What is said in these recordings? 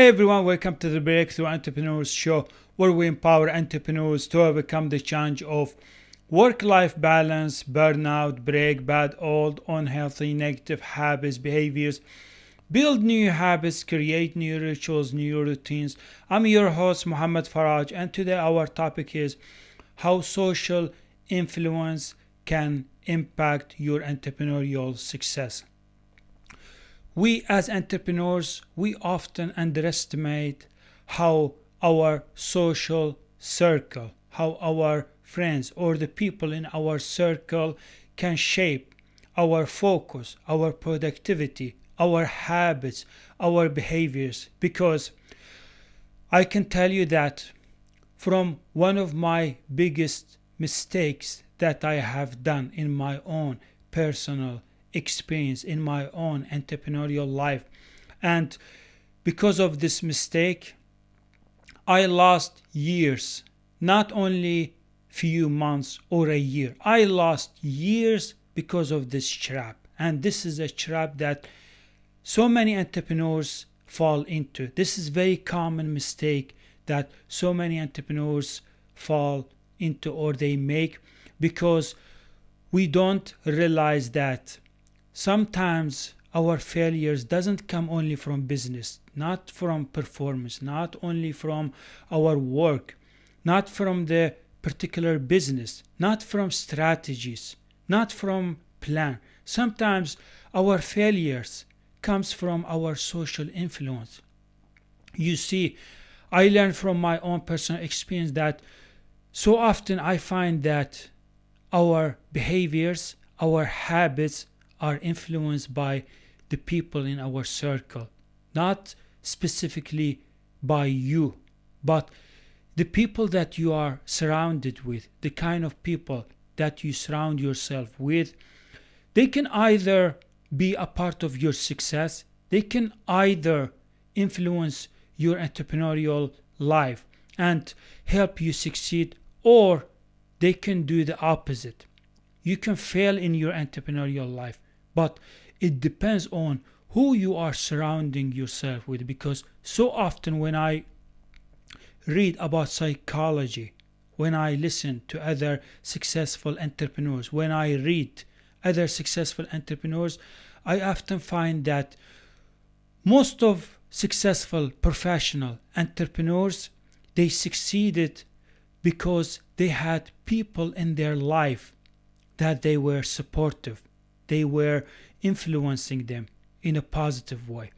Hey everyone, welcome to the Breakthrough Entrepreneurs Show, where we empower entrepreneurs to overcome the challenge of work-life balance, burnout, break bad, old, unhealthy, negative habits, behaviors, build new habits, create new rituals, new routines. I'm your host, Muhammad Faraj, and today our topic is how social influence can impact your entrepreneurial success. We as entrepreneurs, we often underestimate how our social circle, how our friends or the people in our circle can shape our focus, our productivity, our habits, our behaviors. Because I can tell you that from one of my biggest mistakes that I have done in my own personal experience, in my own entrepreneurial life, and because of this mistake I lost years, not only few months or a year. I lost years because of this trap, and this is a trap that so many entrepreneurs fall into. This is very common mistake that so many entrepreneurs fall into or they make, because we don't realize that sometimes our failures doesn't come only from business, not from performance, not only from our work, not from the particular business, not from strategies, not from plan. Sometimes our failures comes from our social influence. You see, I learned from my own personal experience that so often I find that our behaviors, our habits are influenced by the people in our circle, not specifically by you, but the people that you are surrounded with, the kind of people that you surround yourself with. They can either be a part of your success, they can either influence your entrepreneurial life and help you succeed, or they can do the opposite. You can fail in your entrepreneurial life, but it depends on who you are surrounding yourself with. Because so often when I read about psychology, when I listen to other successful entrepreneurs, when I read other successful entrepreneurs, I often find that most of successful professional entrepreneurs, they succeeded because they had people in their life that they were supportive. They were influencing them in a positive way.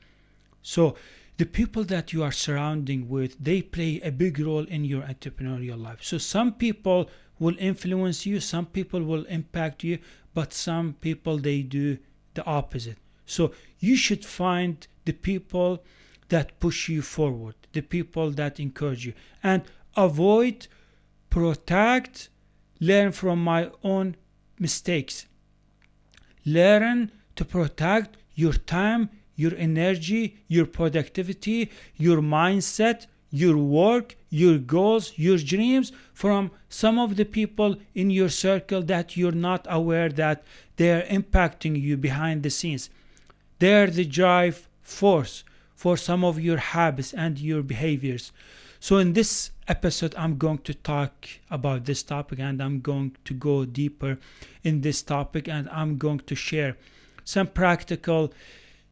So the people that you are surrounding with, they play a big role in your entrepreneurial life. So some people will influence you, some people will impact you, but some people, they do the opposite. So you should find the people that push you forward, the people that encourage you, and avoid, protect, learn from my own mistakes. Learn to protect your time, your energy, your productivity, your mindset, your work, your goals, your dreams from some of the people in your circle that you're not aware that they're impacting you behind the scenes. They're the drive force for some of your habits and your behaviors. So in this episode, I'm going to talk about this topic, and I'm going to go deeper in this topic, and I'm going to share some practical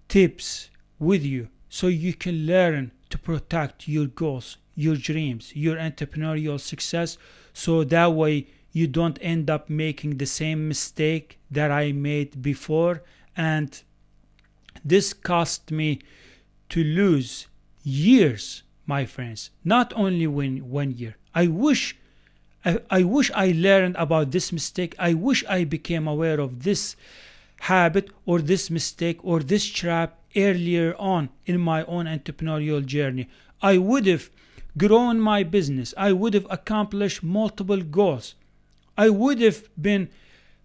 tips with you so you can learn to protect your goals, your dreams, your entrepreneurial success, so that way you don't end up making the same mistake that I made before. And this cost me to lose years, my friends, not only 1 year. I wish I learned about this mistake. I wish I became aware of this habit or this mistake or this trap earlier on in my own entrepreneurial journey. I would have grown my business. I would have accomplished multiple goals. I would have been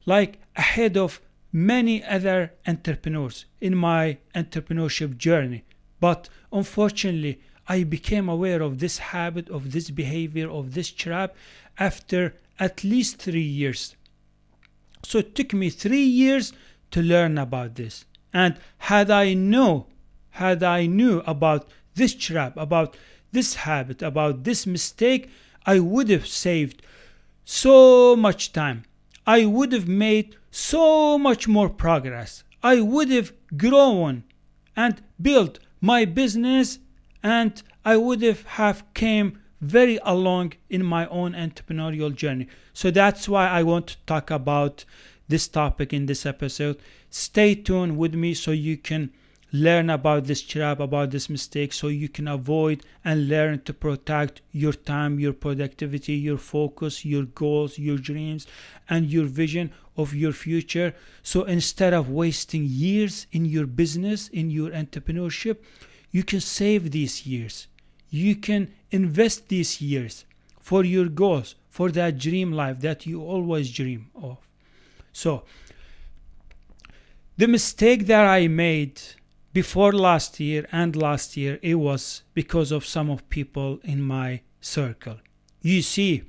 like ahead of many other entrepreneurs in my entrepreneurship journey. But unfortunately, I became aware of this habit, of this behavior, of this trap after at least 3 years. So it took me 3 years to learn about this. And had I knew about this trap, about this habit, about this mistake, I would have saved so much time. I would have made so much more progress. I would have grown and built my business, and I would have came very along in my own entrepreneurial journey. So that's why I want to talk about this topic in this episode. Stay tuned with me so you can learn about this trap, about this mistake, so you can avoid and learn to protect your time, your productivity, your focus, your goals, your dreams, and your vision of your future. So instead of wasting years in your business, in your entrepreneurship, you can save these years. You can invest these years for your goals, for that dream life that you always dream of. So the mistake that I made before last year, it was because of some of people in my circle. You see,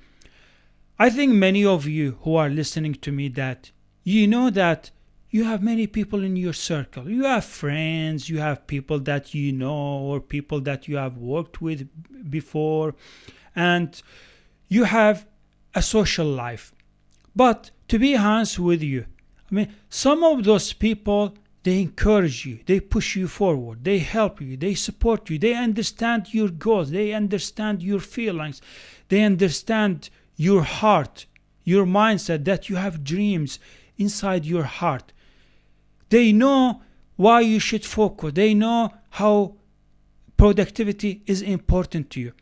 I think many of you who are listening to me, that you know that you have many people in your circle. You have friends, you have people that you know, or people that you have worked with before, and you have a social life. But to be honest with you, some of those people, they encourage you, they push you forward, they help you, they support you, they understand your goals, they understand your feelings, they understand your heart, your mindset, that you have dreams inside your heart. They know why you should focus. They know how productivity is important to you.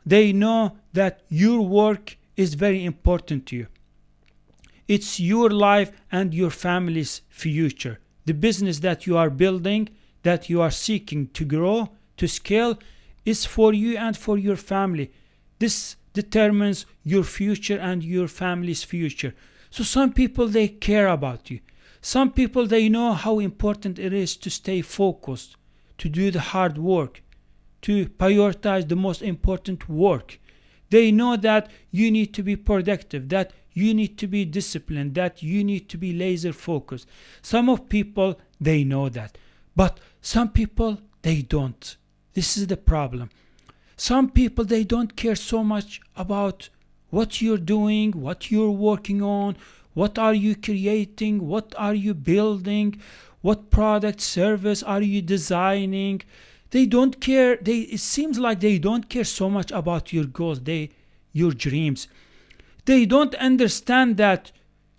They know that your work is very important to you. It's your life and your family's future. The business that you are building, that you are seeking to grow, to scale, is for you and for your family. This determines your future and your family's future. So some people, they care about you. Some people, they know how important it is to stay focused, to do the hard work, to prioritize the most important work. They know that you need to be productive, that you need to be disciplined, that you need to be laser focused. Some of people, they know that. But some people, they don't. This is the problem. Some people, they don't care so much about what you're doing, what you're working on, what are you creating, what are you building, what product, service are you designing. They don't care. It seems like they don't care so much about your goals, your dreams. They don't understand that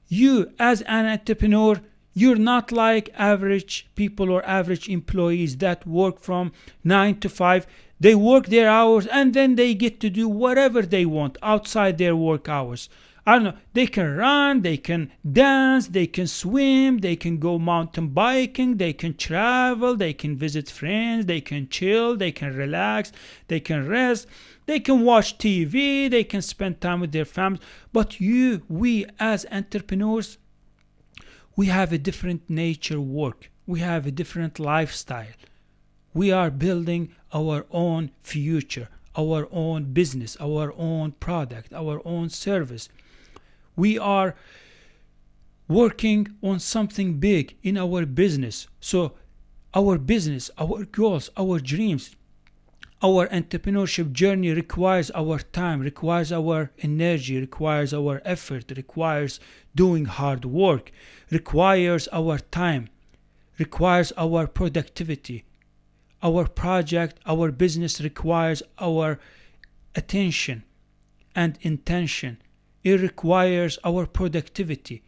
you, as an entrepreneur, you're not like average people or average employees that work from 9 to 5. They work their hours and then they get to do whatever they want outside their work hours. I don't know, they can run, they can dance, they can swim, they can go mountain biking, they can travel, they can visit friends, they can chill, they can relax, they can rest, they can watch TV, they can spend time with their families. But we as entrepreneurs, we have a different nature work. We have a different lifestyle. We are building our own future, our own business, our own product, our own service. We are working on something big in our business. So our business, our goals, our dreams, our entrepreneurship journey requires our time, requires our energy, requires our effort, requires doing hard work, requires our time, requires our productivity. Our project, our business requires our attention and intention. It requires our productivity.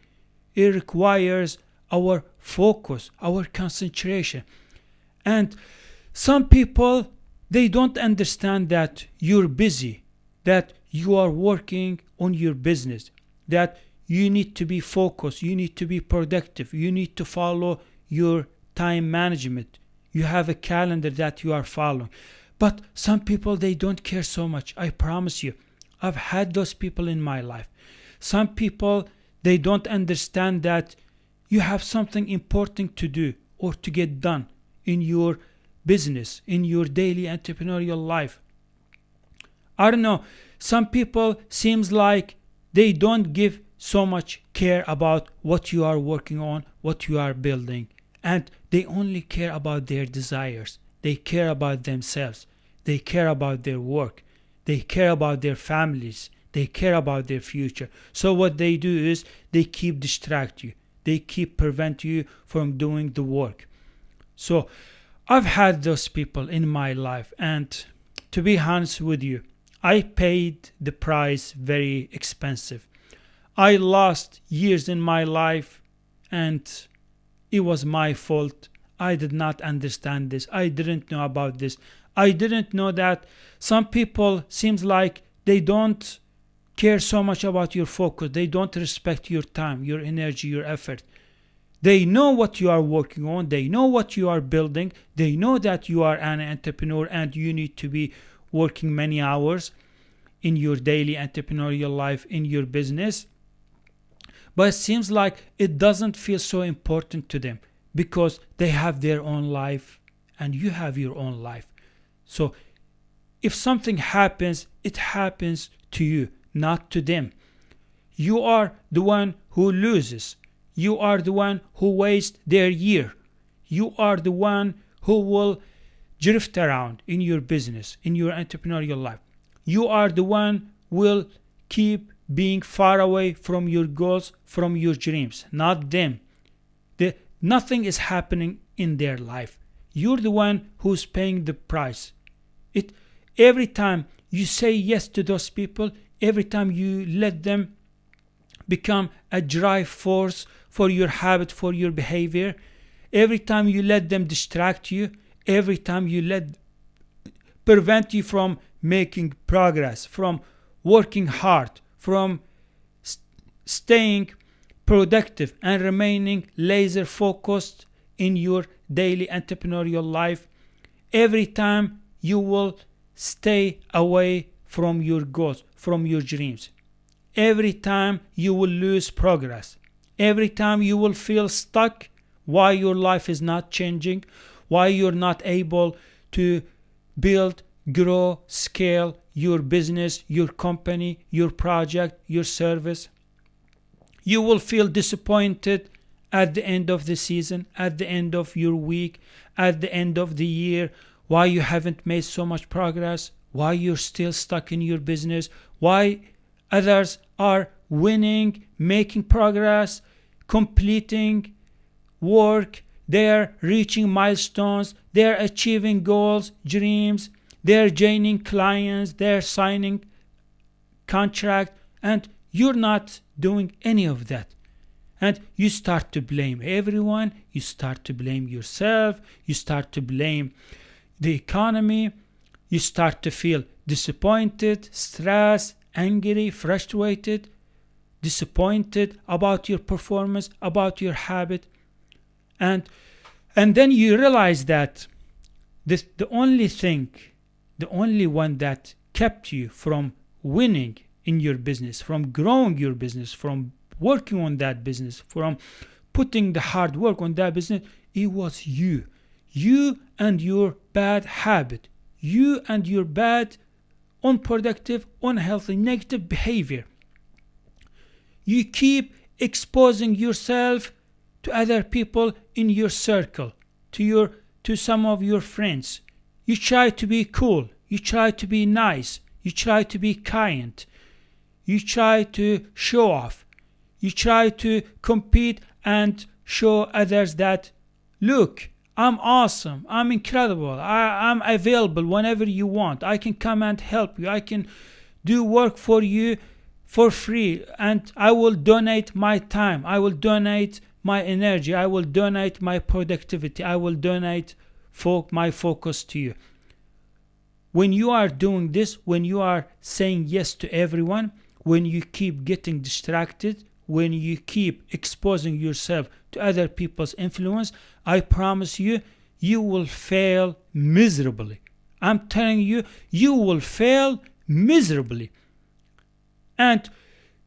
It requires our focus, our concentration. And some people, they don't understand that you're busy, that you are working on your business, that you need to be focused, you need to be productive, you need to follow your time management. You have a calendar that you are following. But some people, they don't care so much. I promise you, I've had those people in my life. Some people, they don't understand that you have something important to do or to get done in your business, in your daily entrepreneurial life. I don't know, some people seems like they don't give so much care about what you are working on, what you are building, and they only care about their desires. They care about themselves. They care about their work. They care about their families. They care about their future. So what they do is they keep distract you. They keep prevent you from doing the work. So I've had those people in my life, and to be honest with you, I paid the price very expensive. I lost years in my life, and it was my fault. I did not understand this. I didn't know about this. I didn't know that some people seems like they don't care so much about your focus. They don't respect your time, your energy, your effort. They know what you are working on. They know what you are building. They know that you are an entrepreneur and you need to be working many hours in your daily entrepreneurial life, in your business. But it seems like it doesn't feel so important to them because they have their own life and you have your own life. So if something happens, it happens to you, not to them. You are the one who loses. You are the one who wastes their year. You are the one who will drift around in your business, in your entrepreneurial life. You are the one who will keep being far away from your goals, from your dreams, not them. Nothing is happening in their life. You're the one who's paying the price. Every time you say yes to those people, every time you let them become a drive force for your habit, for your behavior, every time you let them distract you, every time you prevent you from making progress, from working hard, from staying productive and remaining laser focused in your daily entrepreneurial life, every time you will stay away from your goals, from your dreams, every time you will lose progress, every time you will feel stuck, why your life is not changing, why you're not able to build, grow, scale your business, your company, your project, your service. You will feel disappointed at the end of the season, at the end of your week, at the end of the year, why you haven't made so much progress, why you're still stuck in your business, why others are winning, making progress, completing work, they're reaching milestones, they're achieving goals, dreams, they're gaining clients, they're signing contract, and you're not doing any of that. And you start to blame everyone, you start to blame yourself, you start to blame the economy, you start to feel disappointed, stressed, angry, frustrated, disappointed about your performance, about your habit. And then you realize that the only one that kept you from winning in your business, from growing your business, from working on that business, from putting the hard work on that business, it was you. You and your bad habit. You and your bad, unproductive, unhealthy, negative behavior. You keep exposing yourself to other people in your circle, to some of your friends. You try to be cool. You try to be nice. You try to be kind. You try to show off. You try to compete and show others that, look, I'm awesome. I'm incredible. I'm available whenever you want. I can come and help you. I can do work for you for free. And I will donate my time. I will donate my energy. I will donate my productivity. I will donate my focus to you. When you are doing this, when you are saying yes to everyone, when you keep getting distracted, when you keep exposing yourself to other people's influence, I promise you, you will fail miserably. I'm telling you, you will fail miserably. And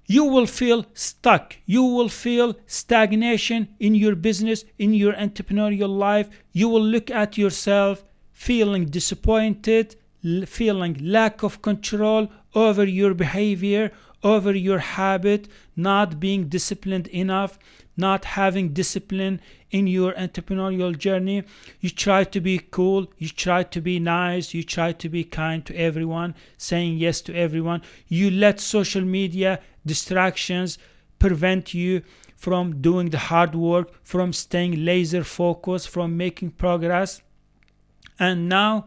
you will feel stuck. You will feel stagnation in your business, in your entrepreneurial life. You will look at yourself feeling disappointed, feeling lack of control over your behavior, over your habit, not being disciplined enough, not having discipline in your entrepreneurial journey. You try to be cool, you try to be nice, you try to be kind to everyone, saying yes to everyone. You let social media distractions prevent you from doing the hard work, from staying laser focused, from making progress. And now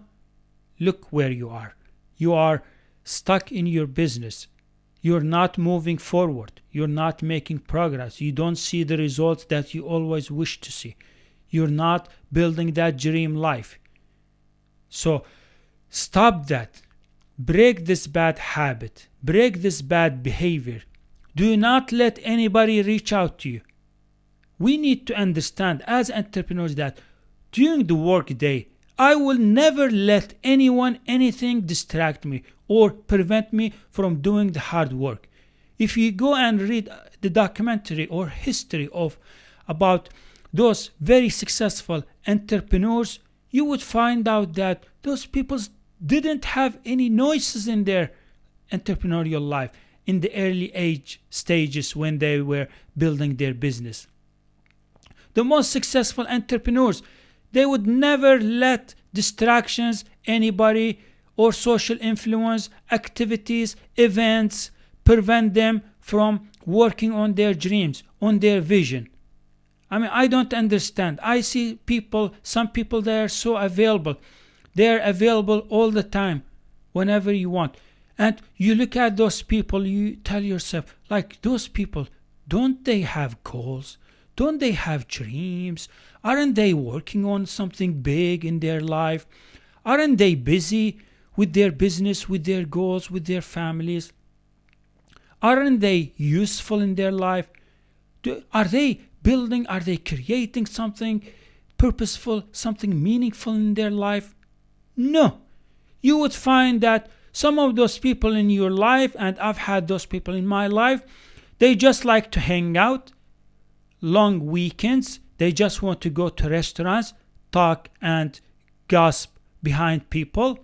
look where you are. You are stuck in your business. You're not moving forward. You're not making progress. You don't see the results that you always wish to see. You're not building that dream life. So stop that. Break this bad habit. Break this bad behavior. Do not let anybody reach out to you. We need to understand as entrepreneurs that during the work day, I will never let anyone, anything distract me or prevent me from doing the hard work. If you go and read the documentary or history about those very successful entrepreneurs, you would find out that those people didn't have any noises in their entrepreneurial life in the early age stages when they were building their business. The most successful entrepreneurs, they would never let distractions, anybody, or social influence, activities, events prevent them from working on their dreams, on their vision. I mean, I don't understand. I see some people, they are so available. They are available all the time, whenever you want. And you look at those people, you tell yourself, like, those people, don't they have goals? Don't they have dreams? Aren't they working on something big in their life? Aren't they busy with their business, with their goals, with their families? Aren't they useful in their life? Are they building, are they creating something purposeful, something meaningful in their life? No. You would find that some of those people in your life, and I've had those people in my life, they just like to hang out, long weekends, they just want to go to restaurants, talk and gossip behind people.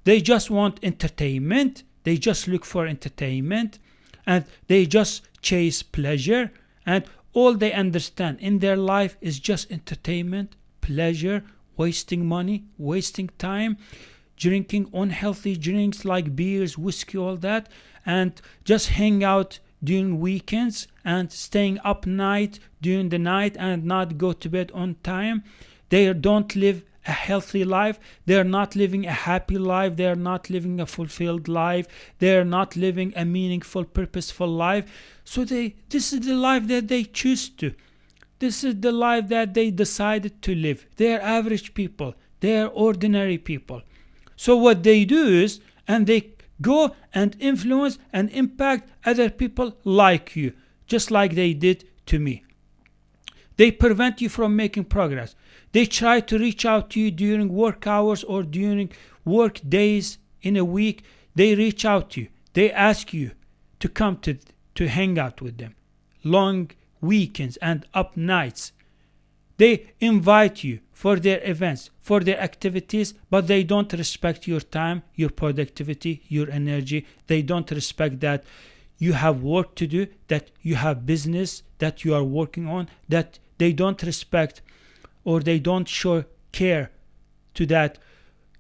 They just want entertainment. They just look for entertainment, and they just chase pleasure, and all they understand in their life is just entertainment, pleasure, wasting money, wasting time, drinking unhealthy drinks like beers, whiskey, all that, and just hang out during weekends and staying up night during the night and not go to bed on time. They don't live a healthy life. They are not living a happy life. They are not living a fulfilled life. They are not living a meaningful, purposeful life. So this is the life that they choose to. This is the life that they decided to live. They are average people. They are ordinary people. So what they do is, and they go and influence and impact other people like you, just like they did to me. They prevent you from making progress. They try to reach out to you during work hours or during work days in a week. They reach out to you. They ask you to come to hang out with them. Long weekends and up nights. They invite you for their events, for their activities, but they don't respect your time, your productivity, your energy. They don't respect that you have work to do, that you have business that you are working on, that they don't respect or they don't show care to that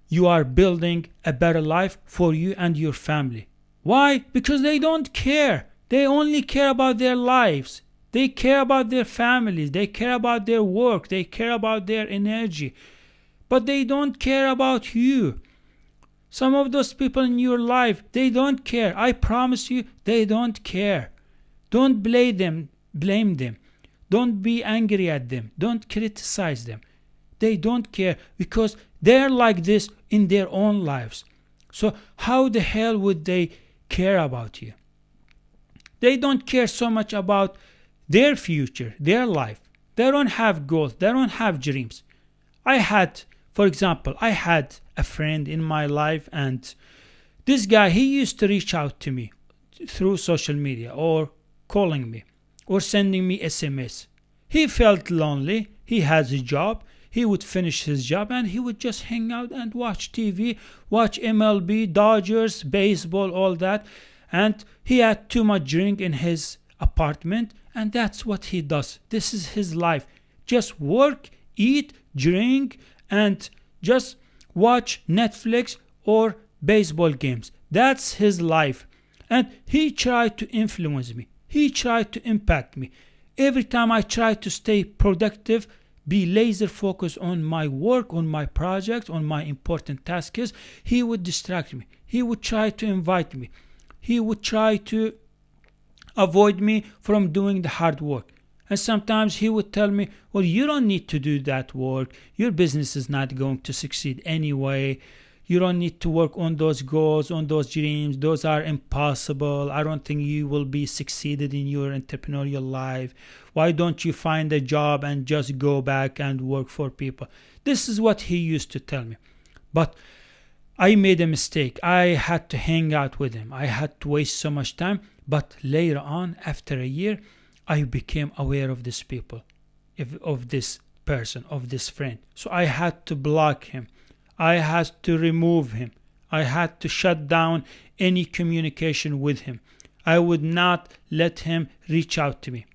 you are building a better life for you and your family. Why? Because they don't care. They only care about their lives. They care about their families. They care about their work. They care about their energy. But they don't care about you. Some of those people in your life, they don't care. I promise you, they don't care. Don't blame them. Don't be angry at them. Don't criticize them. They don't care because they're like this in their own lives. So how the hell would they care about you? They don't care so much about their future, their life. They don't have goals. They don't have dreams. For example, I had a friend in my life, and this guy, he used to reach out to me through social media or calling me or sending me SMS. He felt lonely. He has a job. He would finish his job and he would just hang out and watch TV, watch MLB, Dodgers, baseball, all that. And he had too much drink in his apartment, And that's what he does. This is his life. Just work, eat, drink, and just watch Netflix or baseball games. That's his life. And he tried to influence me. He tried to impact me. Every time I tried to stay productive, be laser focused on my work, on my projects, on my important tasks, he would distract me. He would try to invite me. He would try to avoid me from doing the hard work. And sometimes he would tell me, well, you don't need to do that work. Your business is not going to succeed anyway. You don't need to work on those goals, on those dreams. Those are impossible. I don't think you will be succeeded in your entrepreneurial life. Why don't you find a job and just go back and work for people? This is what he used to tell me. But I made a mistake. I had to hang out with him. I had to waste so much time. But later on, after a year, I became aware of this people, of this person, of this friend. So I had to block him. I had to remove him. I had to shut down any communication with him. I would not let him reach out to me.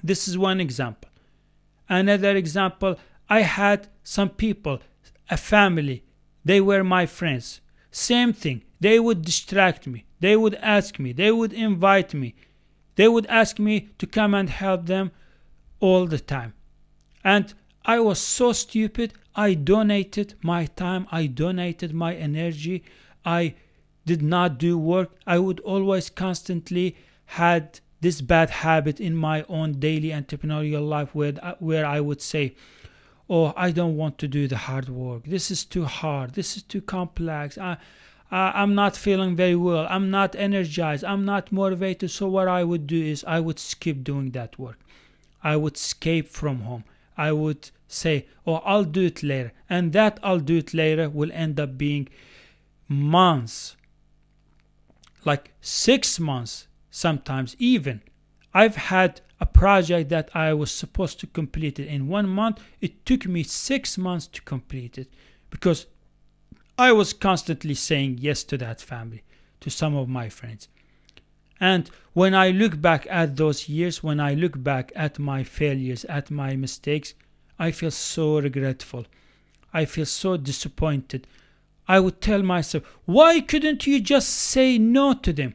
This is one example. Another example, I had some people, a family, they were my friends. Same thing. They would distract me. They would ask me. They would invite me. They would ask me to come and help them all the time. And I was so stupid. I donated my time. I donated my energy. I did not do work. I would always constantly had this bad habit in my own daily entrepreneurial life where I would say, oh, I don't want to do the hard work. This is too hard. This is too complex. I'm not feeling very well. I'm not energized. I'm not motivated. So what I would do is I would skip doing that work. I would escape from home. I would say, oh, I'll do it later. And that I'll do it later will end up being months, like 6 months, sometimes even. I've had a project that I was supposed to complete it in 1 month. It took me 6 months to complete it because I was constantly saying yes to that family, to some of my friends. And when I look back at those years, when I look back at my failures, at my mistakes, I feel so regretful. I feel so disappointed. I would tell myself, why couldn't you just say no to them?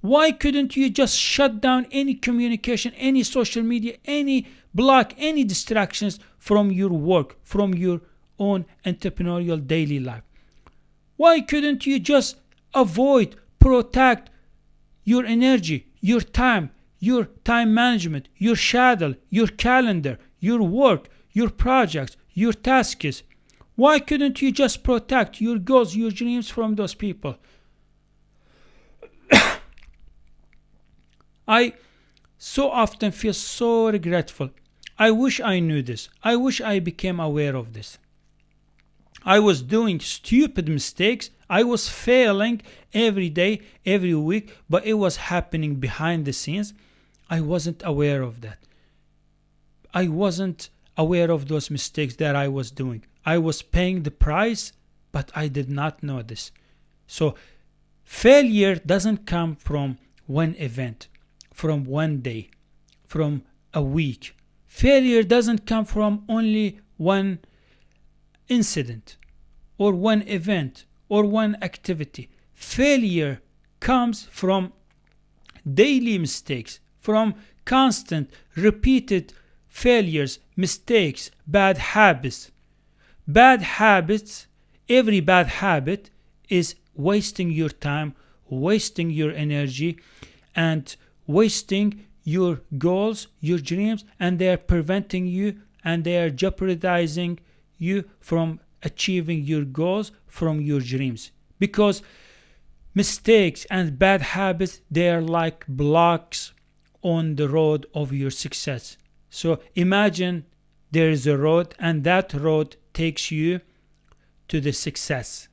Why couldn't you just shut down any communication, any social media, any block, any distractions from your work, from your own entrepreneurial daily life? Why couldn't you just avoid, protect your energy, your time management, your schedule, your calendar, your work, your projects, your tasks? Why couldn't you just protect your goals, your dreams from those people? I so often feel so regretful. I wish I knew this. I wish I became aware of this. I was doing stupid mistakes. I was failing every day, every week, but it was happening behind the scenes. I wasn't aware of that. I wasn't aware of those mistakes that I was doing. I was paying the price, but I did not know this. So failure doesn't come from one event, from one day, from a week. Failure doesn't come from only one incident or one event or one activity. Failure comes from daily mistakes, from constant, repeated failures, mistakes, bad habits. Bad habits, every bad habit is wasting your time, wasting your energy, and wasting your goals, your dreams, and they are preventing you and they are jeopardizing you from achieving your goals, from your dreams. Because mistakes and bad habits, they are like blocks on the road of your success. So imagine there is a road and that road takes you to the success.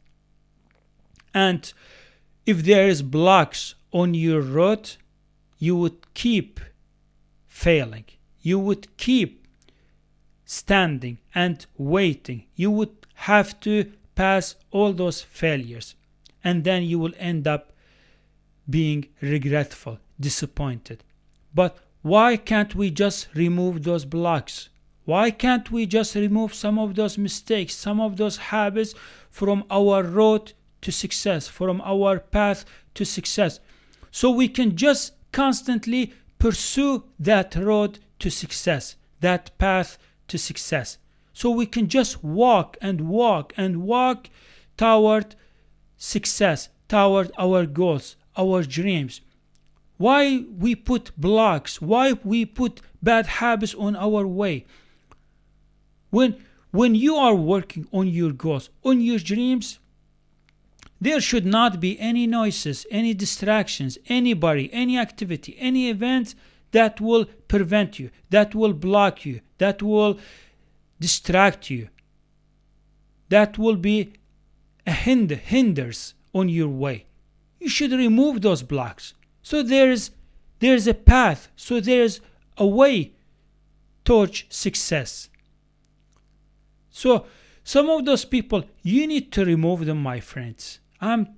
And if there is blocks on your road, you would keep failing. You would keep standing and waiting. You would have to pass all those failures. And then you will end up being regretful, disappointed. But why can't we just remove those blocks? Why can't we just remove some of those mistakes, some of those habits from our road to success, from our path to success, so we can just constantly pursue that road to success, that path to success. So we can just walk and walk and walk toward success, toward our goals, our dreams. Why we put blocks? Why we put bad habits on our way? When you are working on your goals, on your dreams, there should not be any noises, any distractions, anybody, any activity, any event that will prevent you, that will block you, that will distract you, that will be a hinders on your way. You should remove those blocks. So there's a path, so there's a way towards success. So some of those people, you need to remove them, my friends. I'm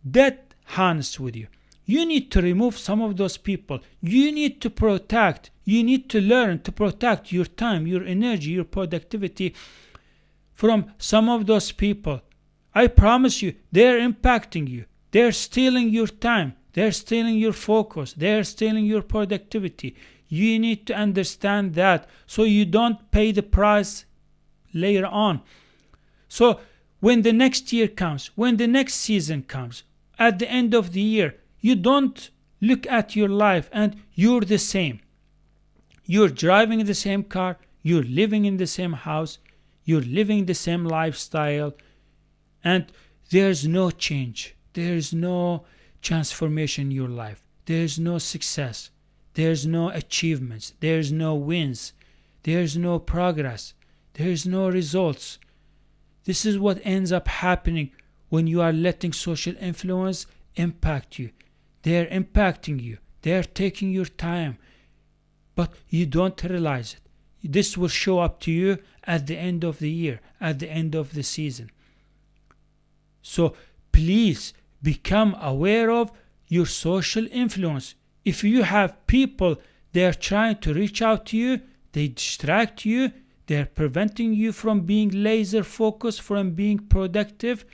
dead honest with you. You need to remove some of those people. You need to protect, you need to learn to protect your time, your energy, your productivity from some of those people. I promise you, they're impacting you. They're stealing your time. They're stealing your focus. They're stealing your productivity. You need to understand that so you don't pay the price later on. So when the next year comes, when the next season comes, at the end of the year, you don't look at your life and you're the same. You're driving the same car, you're living in the same house, you're living the same lifestyle, and there's no change. There's no transformation in your life. There's no success. There's no achievements. There's no wins. There's no progress. There's no results. This is what ends up happening when you are letting social influence impact you. They're impacting you. They're taking your time. But you don't realize it. This will show up to you at the end of the year, at the end of the season. So please become aware of your social influence. If you have people, they're trying to reach out to you, they distract you, they're preventing you from being laser focused, from being productive,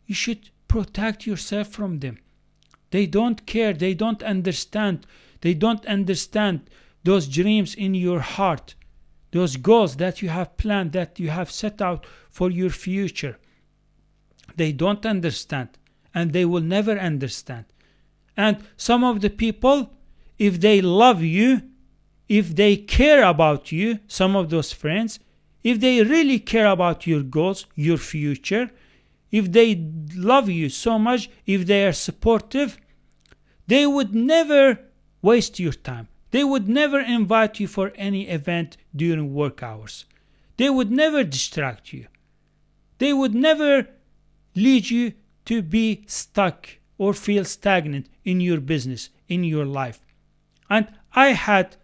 you should protect yourself from them. They don't care, they don't understand those dreams in your heart, those goals that you have planned, that you have set out for your future. They don't understand, and they will never understand. And some of the people, if they love you, if they care about you, some of those friends, if they really care about your goals, your future, if they love you so much, if they are supportive, they would never waste your time. They would never invite you for any event during work hours. They would never distract you. They would never lead you to be stuck or feel stagnant in your business, in your life. And I've had,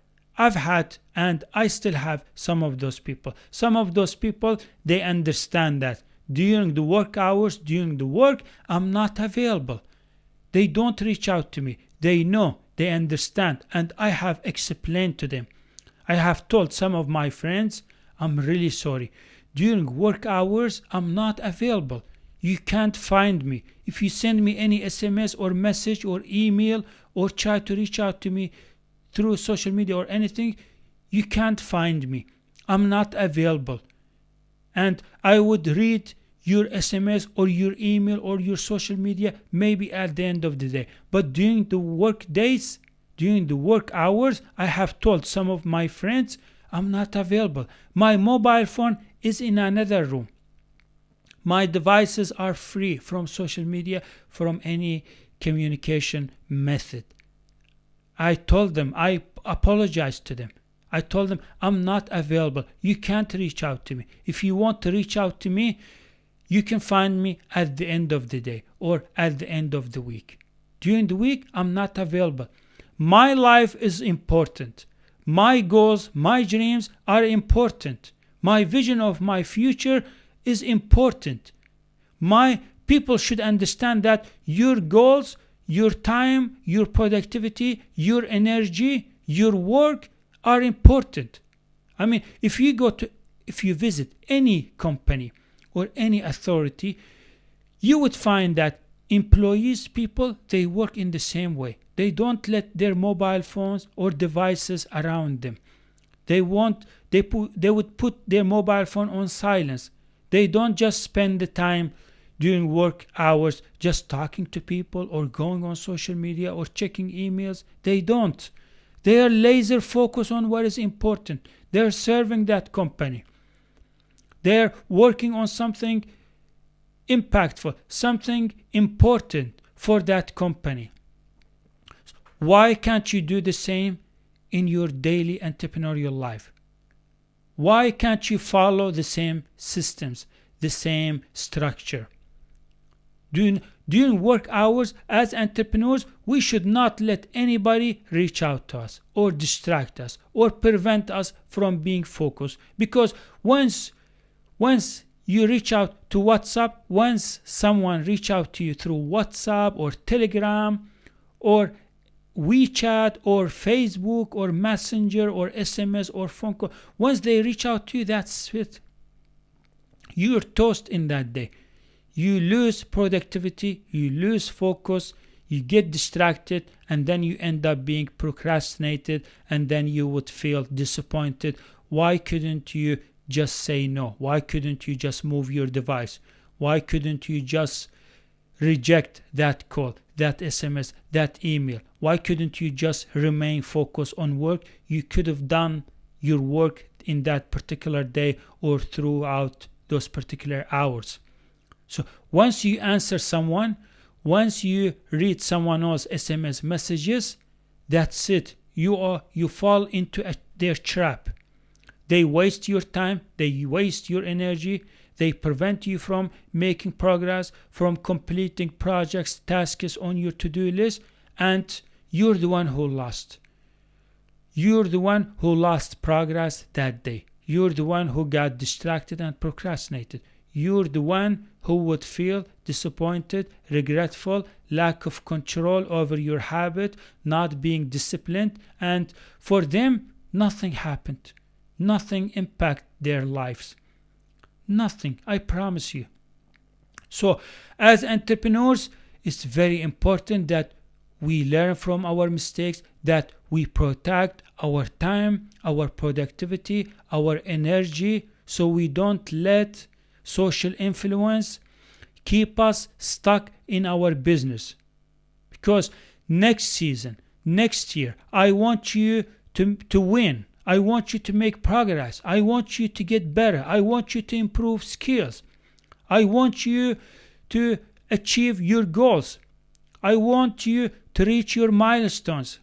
and I still have some of those people. Some of those people, they understand that during the work hours, during the work, I'm not available. They don't reach out to me. They know, they understand, and I have explained to them. I have told some of my friends, I'm really sorry. During work hours, I'm not available. You can't find me. If you send me any SMS or message or email or try to reach out to me through social media or anything, you can't find me. I'm not available. And I would read your SMS or your email or your social media maybe at the end of the day. But during the work days, during the work hours, I have told some of my friends, I'm not available. My mobile phone is in another room. My devices are free from social media, from any communication method. I told them, I apologized to them. I told them, I'm not available. You can't reach out to me. If you want to reach out to me, you can find me at the end of the day or at the end of the week. During the week, I'm not available. My life is important. My goals, my dreams are important. My vision of my future is important. My people should understand that your goals, your time, your productivity, your energy, your work are important. I mean, if you visit any company or any authority, you would find that employees, people, they work in the same way. They don't let their mobile phones or devices around them. They would put their mobile phone on silence. They don't just spend the time during work hours just talking to people or going on social media or checking emails. They don't. They are laser focused on what is important. They're serving that company. They're working on something impactful, something important for that company. Why can't you do the same in your daily entrepreneurial life? Why can't you follow the same systems, the same structure? During work hours, as entrepreneurs, we should not let anybody reach out to us or distract us or prevent us from being focused. Because once you reach out to WhatsApp, once someone reach out to you through WhatsApp or Telegram or WeChat or Facebook or Messenger or SMS or phone call, once they reach out to you, that's it. You're toast in that day. You lose productivity, you lose focus, you get distracted, and then you end up being procrastinated, and then you would feel disappointed. Why couldn't you just say no? Why couldn't you just move your device? Why couldn't you just reject that call, that SMS, that email? Why couldn't you just remain focused on work? You could have done your work in that particular day or throughout those particular hours. So once you answer someone, once you read someone else's SMS messages, that's it. You fall into their trap. They waste your time, they waste your energy, they prevent you from making progress, from completing projects, tasks on your to-do list, and you're the one who lost. You're the one who lost progress that day. You're the one who got distracted and procrastinated. You're the one who would feel disappointed, regretful, lack of control over your habit, not being disciplined, and for them, nothing happened. Nothing impacted their lives. Nothing, I promise you. So, as entrepreneurs, it's very important that we learn from our mistakes, that we protect our time, our productivity, our energy, so we don't let social influence keep us stuck in our business. Because next season, next year, I want you to win. I want you to make progress. I want you to get better. I want you to improve skills. I want you to achieve your goals. I want you to reach your milestones.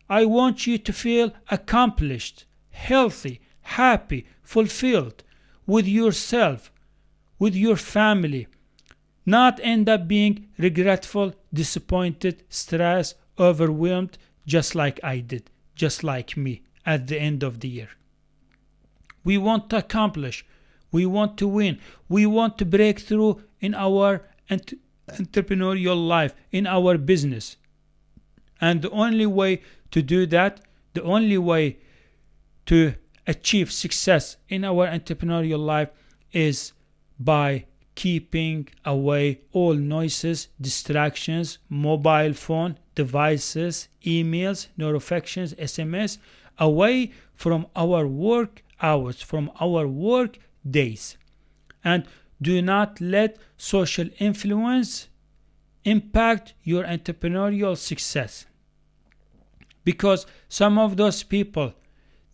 I want you to feel accomplished, healthy, happy, fulfilled with yourself, with your family. Not end up being regretful, disappointed, stressed, overwhelmed, just like I did, just like me at the end of the year. We want to accomplish. We want to win. We want to break through in our entrepreneurial life, in our business. And the only way to do that, the only way to achieve success in our entrepreneurial life is by keeping away all noises, distractions, mobile phone, devices, emails, notifications, SMS, away from our work hours, from our work days. And do not let social influence impact your entrepreneurial success. Because some of those people,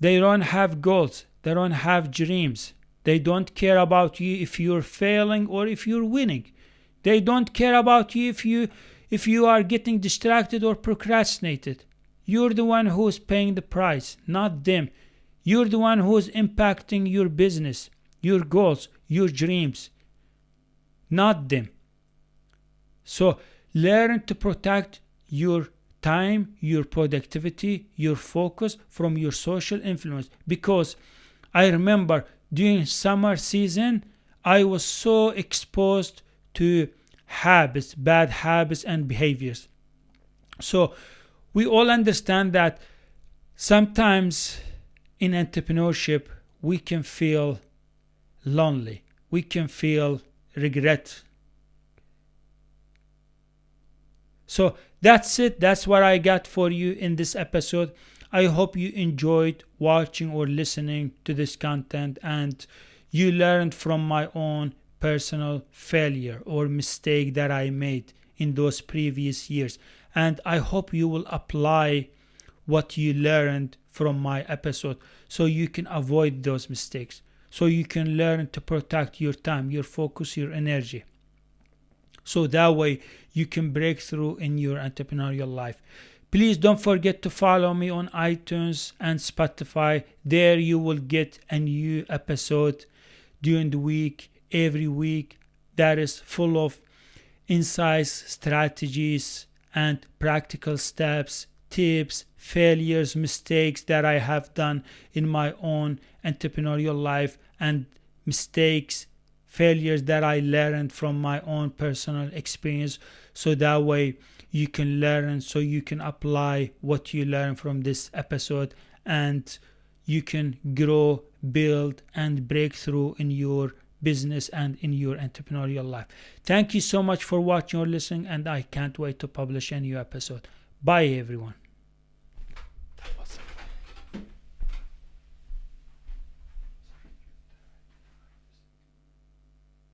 they don't have goals, they don't have dreams. They don't care about you if you're failing or if you're winning. They don't care about you if you are getting distracted or procrastinated. You're the one who's paying the price, not them. You're the one who's impacting your business, your goals, your dreams, not them. So learn to protect your time, your productivity, your focus from your social influence. Because I remember during summer season, I was so exposed to habits, bad habits and behaviors. So we all understand that sometimes in entrepreneurship, we can feel lonely. We can feel regret. So that's it. That's what I got for you in this episode. I hope you enjoyed watching or listening to this content and you learned from my own personal failure or mistake that I made in those previous years. And I hope you will apply what you learned from my episode so you can avoid those mistakes. So you can learn to protect your time, your focus, your energy. So that way you can break through in your entrepreneurial life. Please don't forget to follow me on iTunes and Spotify. There you will get a new episode during the week, every week, that is full of insights, strategies, and practical steps, tips, failures, mistakes that I have done in my own entrepreneurial life, and mistakes, failures that I learned from my own personal experience. So that way you can learn, so you can apply what you learn from this episode, and you can grow, build, and break through in your business and in your entrepreneurial life. Thank you so much for watching or listening, and I can't wait to publish a new episode. Bye everyone.